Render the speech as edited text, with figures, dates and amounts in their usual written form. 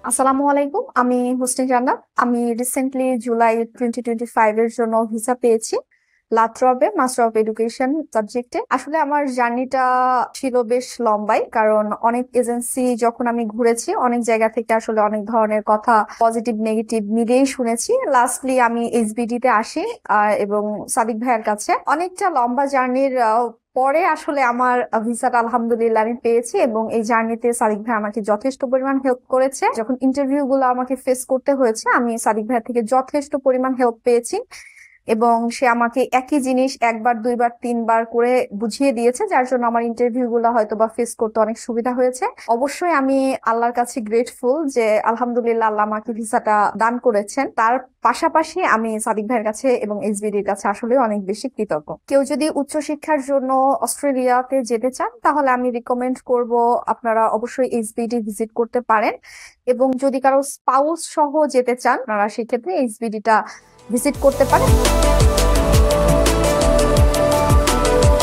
আসসালামু আলাইকুম। আমি হোসনে জান্নাত। আমি রিসেন্টলি জুলাই 2025 এর জন্য ভিসা পেয়েছি লাট্রবে মাস্টার অফ এডুকেশন সাবজেক্টে। আসলে আমার জার্নিটা ছিল বেশ লম্বাই, কারণ অনেক এজেন্সি যখন আমি ঘুরেছি অনেক জায়গা থেকে আসলে অনেক ধরনের কথা পজিটিভ নেগেটিভ মিলিয়েই শুনেছি। লাস্টলি আমি এইচবিডি তে আসি এবং সাদিক ভাইয়ের কাছে অনেকটা লম্বা জার্নির পরে আসলে আমার ভিসাটা আলহামদুলিল্লাহ আমি পেয়েছি, এবং এই জার্নিতে সাদিক ভাই আমাকে যথেষ্ট পরিমাণ হেল্প করেছে। যখন ইন্টারভিউ গুলো আমাকে ফেস করতে হয়েছে আমি সাদিক ভাই থেকে যথেষ্ট পরিমাণ হেল্প পেয়েছি, এবং সে আমাকে একই জিনিস একবার দুইবার তিনবার করে বুঝিয়ে দিয়েছে, যার জন্য আমার ইন্টারভিউ গুলো হয়তো বা ফেস করতে অনেক সুবিধা হয়েছে। অবশ্যই আমি আল্লাহর কাছে গ্রেটফুল যে আলহামদুলিল্লাহ আল্লাহ আমাকে ভিসাটা দান করেছেন। তার পাশাপাশি আমি সাদিক ভাইয়ের কাছে এবং এসবিডির কাছে আসলে অনেক বেশি কৃতজ্ঞ। কেউ যদি উচ্চশিক্ষার জন্য অস্ট্রেলিয়াতে যেতে চান তাহলে আমি রিকমেন্ড করব আপনারা অবশ্যই এইচবিডি ভিজিট করতে পারেন, এবং যদি কারো স্পাউস সহ যেতে চান আপনারা সেক্ষেত্রে এইচবিডিটা ভিজিট করতে পারেন।